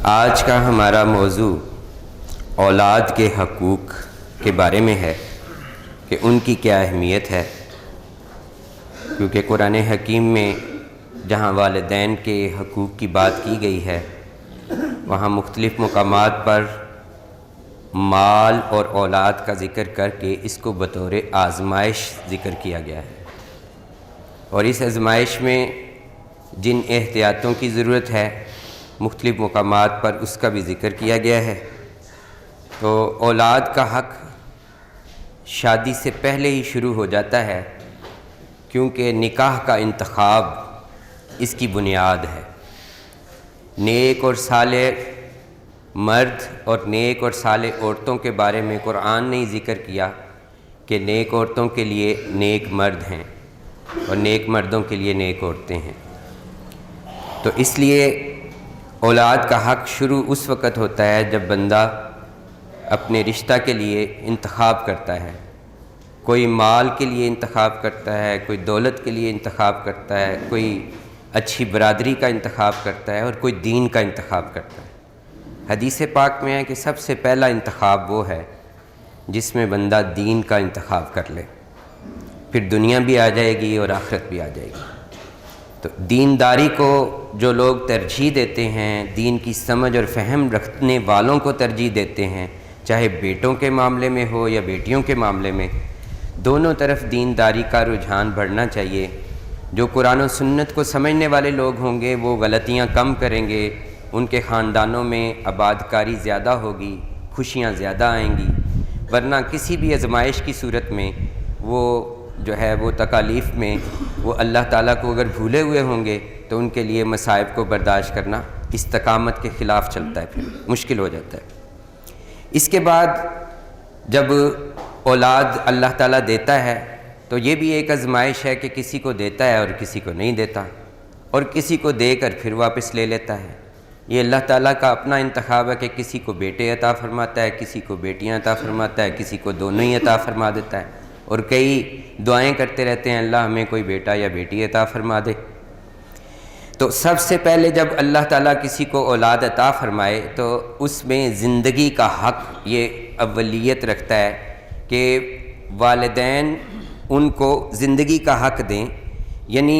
آج کا ہمارا موضوع اولاد کے حقوق کے بارے میں ہے کہ ان کی کیا اہمیت ہے، کیونکہ قرآن حکیم میں جہاں والدین کے حقوق کی بات کی گئی ہے وہاں مختلف مقامات پر مال اور اولاد کا ذکر کر کے اس کو بطور آزمائش ذکر کیا گیا ہے، اور اس آزمائش میں جن احتیاطوں کی ضرورت ہے مختلف مقامات پر اس کا بھی ذکر کیا گیا ہے۔ تو اولاد کا حق شادی سے پہلے ہی شروع ہو جاتا ہے، کیونکہ نکاح کا انتخاب اس کی بنیاد ہے۔ نیک اور صالح مرد اور نیک اور صالح عورتوں کے بارے میں قرآن نے ذکر کیا کہ نیک عورتوں کے لیے نیک مرد ہیں اور نیک مردوں کے لیے نیک عورتیں ہیں۔ تو اس لیے اولاد کا حق شروع اس وقت ہوتا ہے جب بندہ اپنے رشتہ کے لیے انتخاب کرتا ہے، کوئی مال کے لیے انتخاب کرتا ہے، کوئی دولت کے لیے انتخاب کرتا ہے، کوئی اچھی برادری کا انتخاب کرتا ہے اور کوئی دین کا انتخاب کرتا ہے۔ حدیث پاک میں ہے کہ سب سے پہلا انتخاب وہ ہے جس میں بندہ دین کا انتخاب کر لے، پھر دنیا بھی آ جائے گی اور آخرت بھی آ جائے گی۔ تو دینداری کو جو لوگ ترجیح دیتے ہیں، دین کی سمجھ اور فہم رکھنے والوں کو ترجیح دیتے ہیں، چاہے بیٹوں کے معاملے میں ہو یا بیٹیوں کے معاملے میں، دونوں طرف دینداری کا رجحان بڑھنا چاہیے۔ جو قرآن و سنت کو سمجھنے والے لوگ ہوں گے وہ غلطیاں کم کریں گے، ان کے خاندانوں میں آبادکاری زیادہ ہوگی، خوشیاں زیادہ آئیں گی، ورنہ کسی بھی آزمائش کی صورت میں وہ جو ہے وہ تکالیف میں وہ اللہ تعالیٰ کو اگر بھولے ہوئے ہوں گے تو ان کے لیے مصائب کو برداشت کرنا استقامت کے خلاف چلتا ہے، پھر مشکل ہو جاتا ہے۔ اس کے بعد جب اولاد اللہ تعالیٰ دیتا ہے تو یہ بھی ایک آزمائش ہے کہ کسی کو دیتا ہے اور کسی کو نہیں دیتا، اور کسی کو دے کر پھر واپس لے لیتا ہے۔ یہ اللہ تعالیٰ کا اپنا انتخاب ہے کہ کسی کو بیٹے عطا فرماتا ہے، کسی کو بیٹیاں عطا فرماتا ہے، کسی کو دونوں ہی عطا فرما دیتا ہے، اور کئی دعائیں کرتے رہتے ہیں اللہ ہمیں کوئی بیٹا یا بیٹی عطا فرما دے۔ تو سب سے پہلے جب اللہ تعالیٰ کسی کو اولاد عطا فرمائے تو اس میں زندگی کا حق یہ اولیت رکھتا ہے کہ والدین ان کو زندگی کا حق دیں، یعنی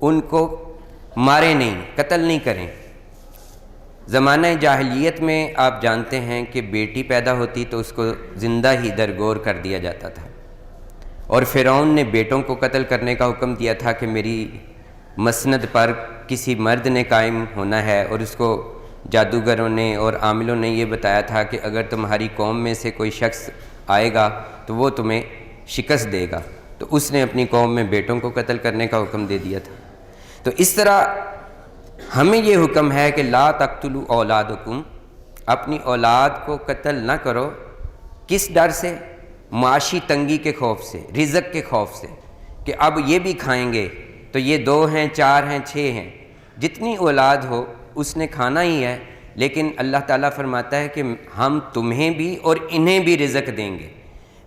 ان کو مارے نہیں، قتل نہیں کریں۔ زمانہ جاہلیت میں آپ جانتے ہیں کہ بیٹی پیدا ہوتی تو اس کو زندہ ہی درگور کر دیا جاتا تھا، اور فرعون نے بیٹوں کو قتل کرنے کا حکم دیا تھا کہ میری مسند پر کسی مرد نے قائم ہونا ہے، اور اس کو جادوگروں نے اور عاملوں نے یہ بتایا تھا کہ اگر تمہاری قوم میں سے کوئی شخص آئے گا تو وہ تمہیں شکست دے گا، تو اس نے اپنی قوم میں بیٹوں کو قتل کرنے کا حکم دے دیا تھا۔ تو اس طرح ہمیں یہ حکم ہے کہ لا تقتلوا اولادکم، اپنی اولاد کو قتل نہ کرو۔ کس ڈر سے؟ معاشی تنگی کے خوف سے، رزق کے خوف سے، کہ اب یہ بھی کھائیں گے تو یہ 2 ہیں 4 ہیں 6 ہیں، جتنی اولاد ہو اس نے کھانا ہی ہے، لیکن اللہ تعالیٰ فرماتا ہے کہ ہم تمہیں بھی اور انہیں بھی رزق دیں گے،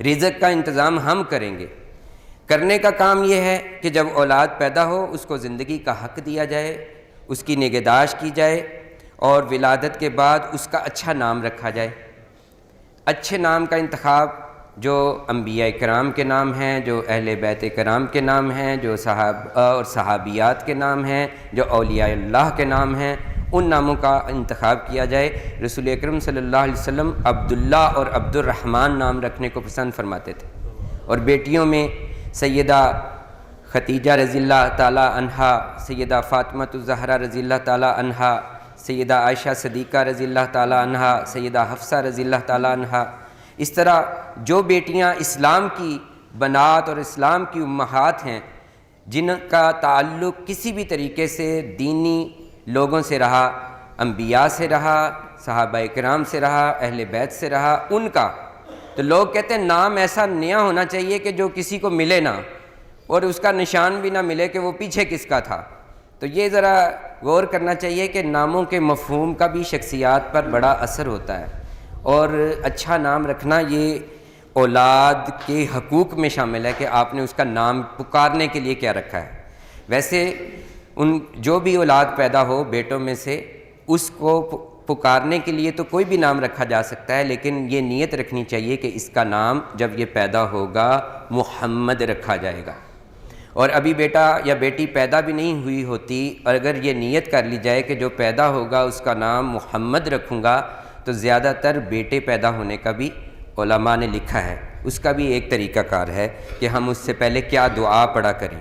رزق کا انتظام ہم کریں گے۔ کرنے کا کام یہ ہے کہ جب اولاد پیدا ہو اس کو زندگی کا حق دیا جائے، اس کی نگہداشت کی جائے، اور ولادت کے بعد اس کا اچھا نام رکھا جائے۔ اچھے نام کا انتخاب جو انبیاء کرام کے نام ہیں، جو اہل بیت کرام کے نام ہیں، جو صحابہ اور صحابیات کے نام ہیں، جو اولیاء اللہ کے نام ہیں، ان ناموں کا انتخاب کیا جائے۔ رسول اکرم صلی اللہ علیہ وسلم عبداللہ اور عبد الرحمن نام رکھنے کو پسند فرماتے تھے، اور بیٹیوں میں سیدہ ختیجہ رضی اللہ تعالیٰ عنہا، سیدہ فاطمہ الزہرا رضی اللہ تعالیٰ عنہا، سیدہ عائشہ صدیقہ رضی اللہ تعالیٰ عنہا، سیدہ حفصہ رضی اللہ تعالیٰ عنہا، اس طرح جو بیٹیاں اسلام کی بنات اور اسلام کی امہات ہیں، جن کا تعلق کسی بھی طریقے سے دینی لوگوں سے رہا، انبیاء سے رہا، صحابہ کرام سے رہا، اہل بیت سے رہا، ان کا تو لوگ کہتے ہیں نام ایسا نیا ہونا چاہیے کہ جو کسی کو ملے نہ، اور اس کا نشان بھی نہ ملے کہ وہ پیچھے کس کا تھا۔ تو یہ ذرا غور کرنا چاہیے کہ ناموں کے مفہوم کا بھی شخصیات پر بڑا اثر ہوتا ہے، اور اچھا نام رکھنا یہ اولاد کے حقوق میں شامل ہے کہ آپ نے اس کا نام پکارنے کے لیے کیا رکھا ہے۔ ویسے جو بھی اولاد پیدا ہو بیٹوں میں سے اس کو پکارنے کے لیے تو کوئی بھی نام رکھا جا سکتا ہے، لیکن یہ نیت رکھنی چاہیے کہ اس کا نام جب یہ پیدا ہوگا محمد رکھا جائے گا۔ اور ابھی بیٹا یا بیٹی پیدا بھی نہیں ہوئی ہوتی، اور اگر یہ نیت کر لی جائے کہ جو پیدا ہوگا اس کا نام محمد رکھوں گا، تو زیادہ تر بیٹے پیدا ہونے کا بھی علماء نے لکھا ہے، اس کا بھی ایک طریقہ کار ہے کہ ہم اس سے پہلے کیا دعا پڑھا کریں۔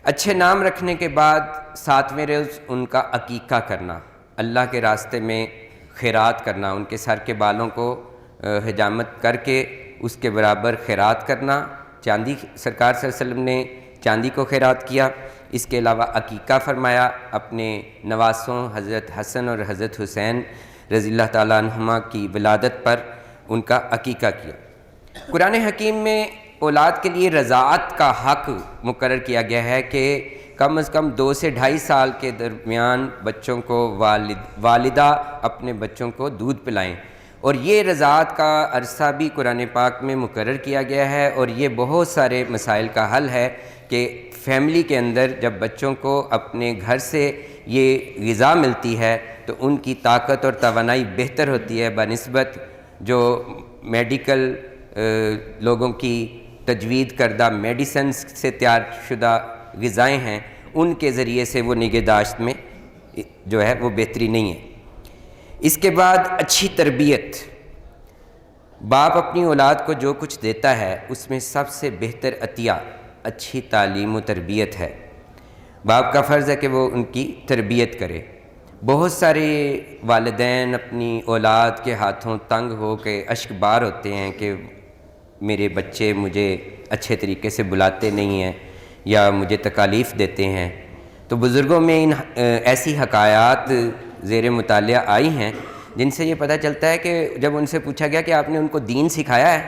اچھے نام رکھنے کے بعد 7ویں روز ان کا عقیقہ کرنا، اللہ کے راستے میں خیرات کرنا، ان کے سر کے بالوں کو حجامت کر کے اس کے برابر خیرات کرنا۔ چاندی سرکار صلی اللہ علیہ وسلم نے چاندی کو خیرات کیا۔ اس کے علاوہ عقیقہ فرمایا، اپنے نواسوں حضرت حسن اور حضرت حسین رضی اللہ تعالیٰ عنہما کی ولادت پر ان کا عقیقہ کیا۔ قرآن حکیم میں اولاد کے لیے رضاعت کا حق مقرر کیا گیا ہے کہ کم از کم 2 سے 2.5 سال کے درمیان بچوں کو والدہ اپنے بچوں کو دودھ پلائیں، اور یہ رضاعت کا عرصہ بھی قرآن پاک میں مقرر کیا گیا ہے، اور یہ بہت سارے مسائل کا حل ہے کہ فیملی کے اندر جب بچوں کو اپنے گھر سے یہ غذا ملتی ہے تو ان کی طاقت اور توانائی بہتر ہوتی ہے بنسبت جو میڈیکل لوگوں کی تجوید کردہ میڈیسنز سے تیار شدہ غذائیں ہیں، ان کے ذریعے سے وہ نگہداشت میں جو ہے وہ بہتری نہیں ہے۔ اس کے بعد اچھی تربیت، باپ اپنی اولاد کو جو کچھ دیتا ہے اس میں سب سے بہتر عطیہ اچھی تعلیم و تربیت ہے۔ باپ کا فرض ہے کہ وہ ان کی تربیت کرے۔ بہت سارے والدین اپنی اولاد کے ہاتھوں تنگ ہو کے اشک بار ہوتے ہیں کہ میرے بچے مجھے اچھے طریقے سے بلاتے نہیں ہیں یا مجھے تکالیف دیتے ہیں۔ تو بزرگوں میں ایسی حکایات زیر مطالعہ آئی ہیں جن سے یہ پتہ چلتا ہے کہ جب ان سے پوچھا گیا کہ آپ نے ان کو دین سکھایا ہے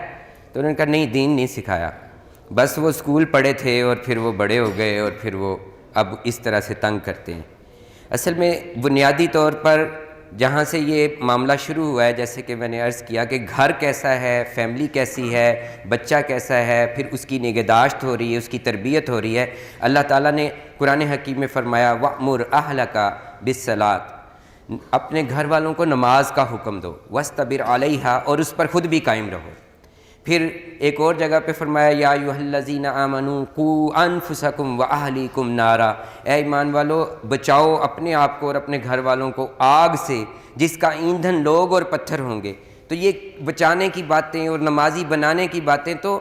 تو انہوں نے کہا نہیں، دین نہیں سکھایا، بس وہ اسکول پڑھے تھے اور پھر وہ بڑے ہو گئے اور پھر وہ اب اس طرح سے تنگ کرتے ہیں۔ اصل میں بنیادی طور پر جہاں سے یہ معاملہ شروع ہوا ہے، جیسے کہ میں نے عرض کیا کہ گھر کیسا ہے، فیملی کیسی ہے، بچہ کیسا ہے، پھر اس کی نگہداشت ہو رہی ہے، اس کی تربیت ہو رہی ہے۔ اللہ تعالیٰ نے قرآن حکیم میں فرمایا وَأْمُرْ أَهْلَكَ بِالصَّلَاةِ، اپنے گھر والوں کو نماز کا حکم دو، وَاسْتَبِرْ عَلَيْهَا، اور اس پر خود بھی قائم رہو۔ پھر ایک اور جگہ پہ فرمایا یا ایھا الذین آمنوا قوا انفسکم واہلیکم نارا، اے ایمان والو بچاؤ اپنے آپ کو اور اپنے گھر والوں کو آگ سے جس کا ایندھن لوگ اور پتھر ہوں گے۔ تو یہ بچانے کی باتیں اور نمازی بنانے کی باتیں تو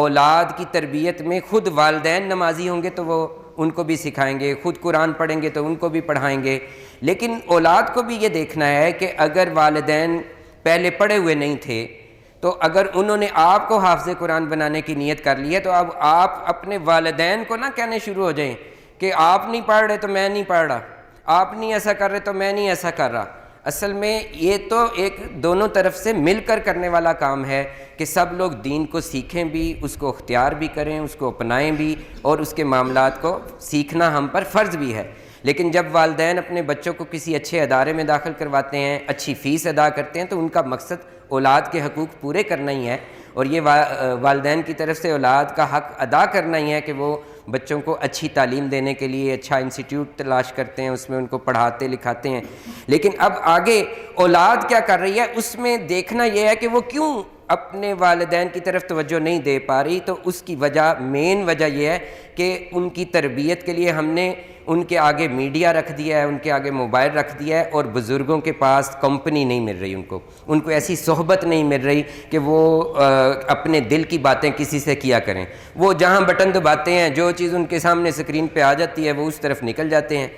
اولاد کی تربیت میں خود والدین نمازی ہوں گے تو وہ ان کو بھی سکھائیں گے، خود قرآن پڑھیں گے تو ان کو بھی پڑھائیں گے، لیکن اولاد کو بھی یہ دیکھنا ہے کہ اگر والدین پہلے پڑھے ہوئے نہیں تھے تو اگر انہوں نے آپ کو حافظ قرآن بنانے کی نیت کر لی ہے تو اب آپ اپنے والدین کو نہ کہنے شروع ہو جائیں کہ آپ نہیں پڑھ رہے تو میں نہیں پڑھ رہا، آپ نہیں ایسا کر رہے تو میں نہیں ایسا کر رہا۔ اصل میں یہ تو ایک دونوں طرف سے مل کر کرنے والا کام ہے کہ سب لوگ دین کو سیکھیں بھی، اس کو اختیار بھی کریں، اس کو اپنائیں بھی، اور اس کے معاملات کو سیکھنا ہم پر فرض بھی ہے۔ لیکن جب والدین اپنے بچوں کو کسی اچھے ادارے میں داخل کرواتے ہیں، اچھی فیس ادا کرتے ہیں، تو ان کا مقصد اولاد کے حقوق پورے کرنا ہی ہے، اور یہ والدین کی طرف سے اولاد کا حق ادا کرنا ہی ہے کہ وہ بچوں کو اچھی تعلیم دینے کے لیے اچھا انسٹیٹیوٹ تلاش کرتے ہیں، اس میں ان کو پڑھاتے لکھاتے ہیں۔ لیکن اب آگے اولاد کیا کر رہی ہے اس میں دیکھنا یہ ہے کہ وہ کیوں اپنے والدین کی طرف توجہ نہیں دے پا رہی۔ تو اس کی وجہ، مین وجہ یہ ہے کہ ان کی تربیت کے لیے ہم نے ان کے آگے میڈیا رکھ دیا ہے، ان کے آگے موبائل رکھ دیا ہے، اور بزرگوں کے پاس کمپنی نہیں مل رہی، ان کو ایسی صحبت نہیں مل رہی کہ وہ اپنے دل کی باتیں کسی سے کیا کریں۔ وہ جہاں بٹن دباتے ہیں، جو چیز ان کے سامنے اسکرین پہ آ جاتی ہے وہ اس طرف نکل جاتے ہیں۔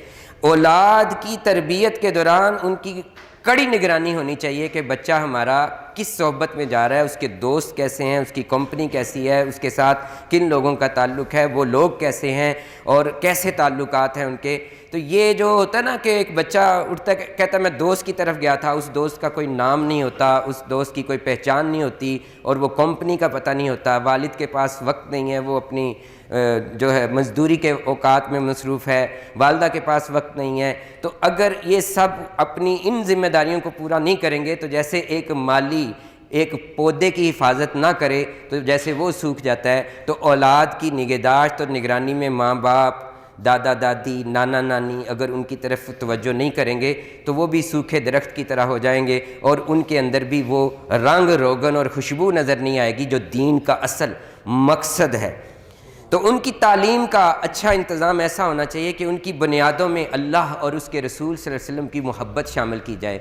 اولاد کی تربیت کے دوران ان کی کڑی نگرانی ہونی چاہیے کہ بچہ ہمارا کس صحبت میں جا رہا ہے، اس کے دوست کیسے ہیں، اس کی کمپنی کیسی ہے، اس کے ساتھ کن لوگوں کا تعلق ہے، وہ لوگ کیسے ہیں اور کیسے تعلقات ہیں ان کے۔ تو یہ جو ہوتا ہے نا کہ ایک بچہ اٹھتا ہے کہتا ہے میں دوست کی طرف گیا تھا، اس دوست کا کوئی نام نہیں ہوتا، اس دوست کی کوئی پہچان نہیں ہوتی، اور وہ کمپنی کا پتہ نہیں ہوتا، والد کے پاس وقت نہیں ہے، وہ اپنی جو ہے مزدوری کے اوقات میں مصروف ہے، والدہ کے پاس وقت نہیں ہے۔ تو اگر یہ سب اپنی ان ذمہ داریوں کو پورا نہیں کریں گے تو جیسے ایک مالی ایک پودے کی حفاظت نہ کرے تو جیسے وہ سوکھ جاتا ہے، تو اولاد کی نگہداشت اور نگرانی میں ماں باپ دادا دادی نانا نانی اگر ان کی طرف توجہ نہیں کریں گے تو وہ بھی سوکھے درخت کی طرح ہو جائیں گے، اور ان کے اندر بھی وہ رنگ روگن اور خوشبو نظر نہیں آئے گی جو دین کا اصل مقصد ہے۔ تو ان کی تعلیم کا اچھا انتظام ایسا ہونا چاہیے کہ ان کی بنیادوں میں اللہ اور اس کے رسول صلی اللہ علیہ وسلم کی محبت شامل کی جائے۔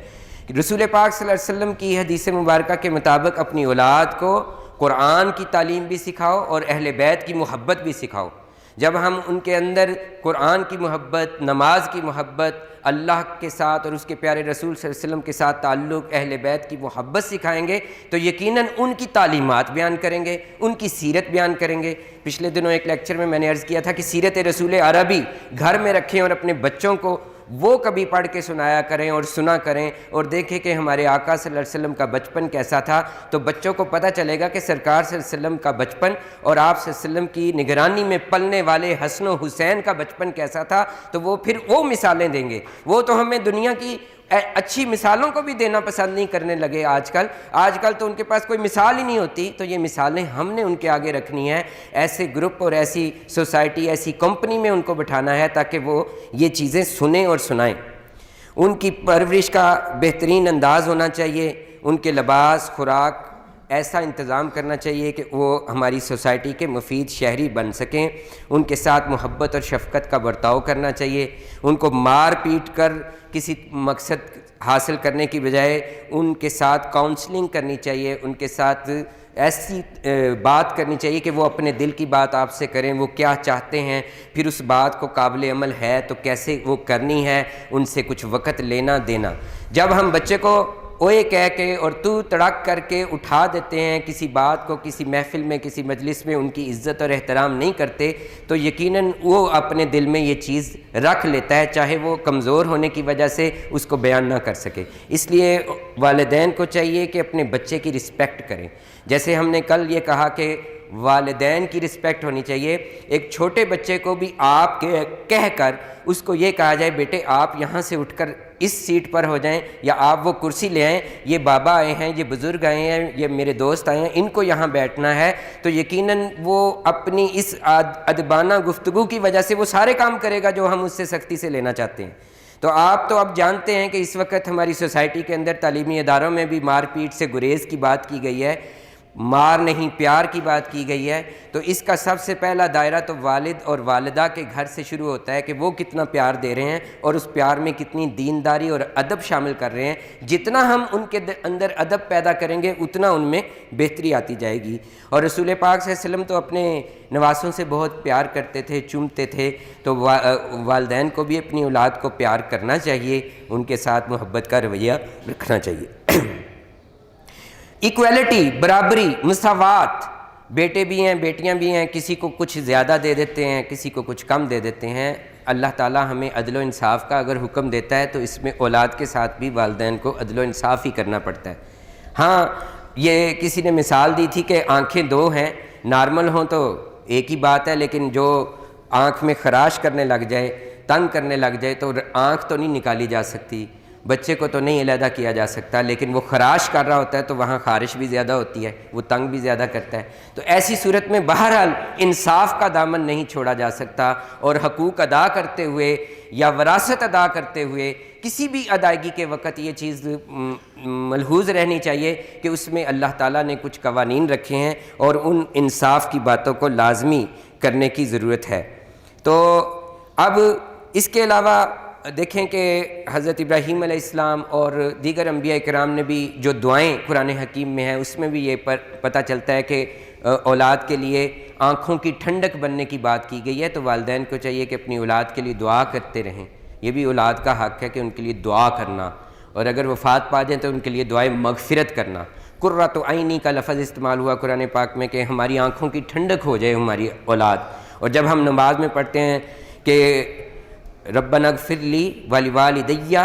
رسول پاک صلی اللہ علیہ وسلم کی حدیث مبارکہ کے مطابق اپنی اولاد کو قرآن کی تعلیم بھی سکھاؤ اور اہل بیت کی محبت بھی سکھاؤ۔ جب ہم ان کے اندر قرآن کی محبت، نماز کی محبت، اللہ کے ساتھ اور اس کے پیارے رسول صلی اللہ علیہ وسلم کے ساتھ تعلق، اہل بیت کی محبت سکھائیں گے تو یقیناً ان کی تعلیمات بیان کریں گے، ان کی سیرت بیان کریں گے۔ پچھلے دنوں ایک لیکچر میں نے عرض کیا تھا کہ سیرت رسول عربی گھر میں رکھیں اور اپنے بچوں کو وہ کبھی پڑھ کے سنایا کریں اور سنا کریں، اور دیکھیں کہ ہمارے آقا صلی اللہ علیہ وسلم کا بچپن کیسا تھا، تو بچوں کو پتہ چلے گا کہ سرکار صلی اللہ علیہ وسلم کا بچپن اور آپ صلی اللہ علیہ وسلم کی نگرانی میں پلنے والے حسن و حسین کا بچپن کیسا تھا، تو وہ پھر وہ مثالیں دیں گے۔ وہ تو ہمیں دنیا کی اچھی مثالوں کو بھی دینا پسند نہیں کرنے لگے آج کل تو ان کے پاس کوئی مثال ہی نہیں ہوتی، تو یہ مثالیں ہم نے ان کے آگے رکھنی ہیں، ایسے گروپ اور ایسی سوسائٹی، ایسی کمپنی میں ان کو بٹھانا ہے تاکہ وہ یہ چیزیں سنیں اور سنائیں۔ ان کی پرورش کا بہترین انداز ہونا چاہیے، ان کے لباس، خوراک ایسا انتظام کرنا چاہیے کہ وہ ہماری سوسائٹی کے مفید شہری بن سکیں۔ ان کے ساتھ محبت اور شفقت کا برتاؤ کرنا چاہیے، ان کو مار پیٹ کر کسی مقصد حاصل کرنے کی بجائے ان کے ساتھ کاؤنسلنگ کرنی چاہیے، ان کے ساتھ ایسی بات کرنی چاہیے کہ وہ اپنے دل کی بات آپ سے کریں، وہ کیا چاہتے ہیں، پھر اس بات کو قابل عمل ہے تو کیسے وہ کرنی ہے، ان سے کچھ وقت لینا دینا۔ جب ہم بچے کو اوئے کہہ کے اور تو تڑک کر کے اٹھا دیتے ہیں کسی بات کو، کسی محفل میں، کسی مجلس میں ان کی عزت اور احترام نہیں کرتے، تو یقیناً وہ اپنے دل میں یہ چیز رکھ لیتا ہے، چاہے وہ کمزور ہونے کی وجہ سے اس کو بیان نہ کر سکے۔ اس لیے والدین کو چاہیے کہ اپنے بچے کی رسپیکٹ کریں۔ جیسے ہم نے کل یہ کہا کہ والدین کی رسپیکٹ ہونی چاہیے، ایک چھوٹے بچے کو بھی آپ کے کہہ کر اس کو یہ کہا جائے بیٹے آپ یہاں سے اٹھ کر اس سیٹ پر ہو جائیں، یا آپ وہ کرسی لے آئیں، یہ بابا آئے ہیں، یہ بزرگ آئے ہیں، یہ میرے دوست آئے ہیں، ان کو یہاں بیٹھنا ہے، تو یقیناً وہ اپنی اس ادبانہ گفتگو کی وجہ سے وہ سارے کام کرے گا جو ہم اس سے سختی سے لینا چاہتے ہیں۔ تو آپ تو اب جانتے ہیں کہ اس وقت ہماری سوسائٹی کے اندر تعلیمی اداروں میں بھی مار پیٹ سے گریز کی بات کی گئی ہے، مار نہیں پیار کی بات کی گئی ہے۔ تو اس کا سب سے پہلا دائرہ تو والد اور والدہ کے گھر سے شروع ہوتا ہے کہ وہ کتنا پیار دے رہے ہیں اور اس پیار میں کتنی دینداری اور ادب شامل کر رہے ہیں۔ جتنا ہم ان کے اندر ادب پیدا کریں گے اتنا ان میں بہتری آتی جائے گی۔ اور رسول پاک صلی اللہ علیہ وسلم تو اپنے نواسوں سے بہت پیار کرتے تھے، چومتے تھے، تو والدین کو بھی اپنی اولاد کو پیار کرنا چاہیے، ان کے ساتھ محبت کا رویہ رکھنا چاہیے۔ ایکویلٹی، برابری، مساوات، بیٹے بھی ہیں بیٹیاں بھی ہیں، کسی کو کچھ زیادہ دے دیتے ہیں، کسی کو کچھ کم دے دیتے ہیں۔ اللہ تعالیٰ ہمیں عدل و انصاف کا اگر حکم دیتا ہے تو اس میں اولاد کے ساتھ بھی والدین کو عدل و انصاف ہی کرنا پڑتا ہے۔ ہاں یہ کسی نے مثال دی تھی کہ آنکھیں دو ہیں، نارمل ہوں تو ایک ہی بات ہے، لیکن جو آنکھ میں خراش کرنے لگ جائے، تنگ کرنے لگ جائے تو آنکھ تو نہیں نکالی جا سکتی، بچے کو تو نہیں علیحدہ کیا جا سکتا، لیکن وہ خراش کر رہا ہوتا ہے تو وہاں خارش بھی زیادہ ہوتی ہے، وہ تنگ بھی زیادہ کرتا ہے۔ تو ایسی صورت میں بہرحال انصاف کا دامن نہیں چھوڑا جا سکتا، اور حقوق ادا کرتے ہوئے یا وراثت ادا کرتے ہوئے کسی بھی ادائیگی کے وقت یہ چیز ملحوظ رہنی چاہیے کہ اس میں اللہ تعالیٰ نے کچھ قوانین رکھے ہیں اور ان انصاف کی باتوں کو لازمی کرنے کی ضرورت ہے۔ تو اب اس کے علاوہ دیکھیں کہ حضرت ابراہیم علیہ السلام اور دیگر انبیاء کرام نے بھی جو دعائیں قرآن حکیم میں ہیں اس میں بھی یہ پتہ چلتا ہے کہ اولاد کے لیے آنکھوں کی ٹھنڈک بننے کی بات کی گئی ہے، تو والدین کو چاہیے کہ اپنی اولاد کے لیے دعا کرتے رہیں۔ یہ بھی اولاد کا حق ہے کہ ان کے لیے دعا کرنا، اور اگر وفات پا جائیں تو ان کے لیے دعائیں مغفرت کرنا۔ قرۃ عینی کا لفظ استعمال ہوا قرآن پاک میں کہ ہماری آنکھوں کی ٹھنڈک ہو جائے ہماری اولاد۔ اور جب ہم نماز میں پڑھتے ہیں کہ ربنا اغفر لی ولوالدی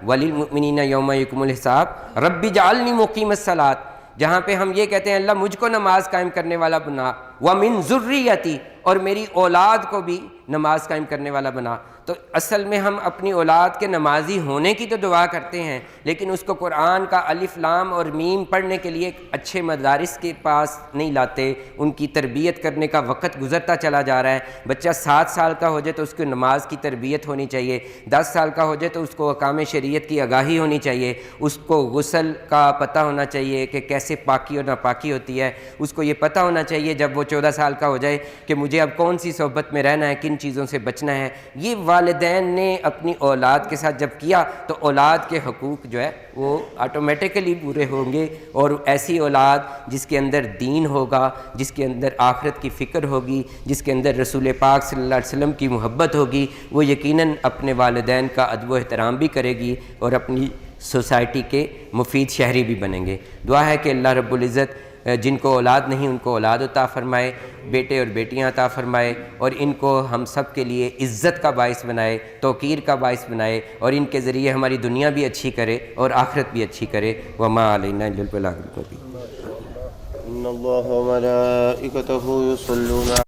وللمؤمنین یوم یقوم الحساب رب اجعلنی مقیم الصلاۃ، جہاں پہ ہم یہ کہتے ہیں اللہ مجھ کو نماز قائم کرنے والا بنا، ومن ذریتی، اور میری اولاد کو بھی نماز قائم کرنے والا بنا۔ تو اصل میں ہم اپنی اولاد کے نمازی ہونے کی تو دعا کرتے ہیں، لیکن اس کو قرآن کا الف لام اور میم پڑھنے کے لیے اچھے مدارس کے پاس نہیں لاتے، ان کی تربیت کرنے کا وقت گزرتا چلا جا رہا ہے۔ بچہ 7 سال کا ہو جائے تو اس کو نماز کی تربیت ہونی چاہیے، 10 سال کا ہو جائے تو اس کو احکام شریعت کی آگاہی ہونی چاہیے، اس کو غسل کا پتہ ہونا چاہیے کہ کیسے پاکی اور ناپاکی ہوتی ہے، اس کو یہ پتہ ہونا چاہیے جب وہ 14 سال کا ہو جائے کہ مجھے اب کون سی صحبت میں رہنا ہے، کن چیزوں سے بچنا ہے۔ یہ والدین نے اپنی اولاد کے ساتھ جب کیا تو اولاد کے حقوق جو ہے وہ آٹومیٹیکلی پورے ہوں گے، اور ایسی اولاد جس کے اندر دین ہوگا، جس کے اندر آخرت کی فکر ہوگی، جس کے اندر رسول پاک صلی اللہ علیہ وسلم کی محبت ہوگی، وہ یقیناً اپنے والدین کا ادب و احترام بھی کرے گی اور اپنی سوسائٹی کے مفید شہری بھی بنیں گے۔ دعا ہے کہ اللہ رب العزت جن کو اولاد نہیں ان کو اولاد عطا فرمائے، بیٹے اور بیٹیاں عطا فرمائے، اور ان کو ہم سب کے لیے عزت کا باعث بنائے، توقیر کا باعث بنائے، اور ان کے ذریعے ہماری دنیا بھی اچھی کرے اور آخرت بھی اچھی کرے۔ وما علینا الا البلاغ المبین۔ ان اللہ و ملائکتہ یصلون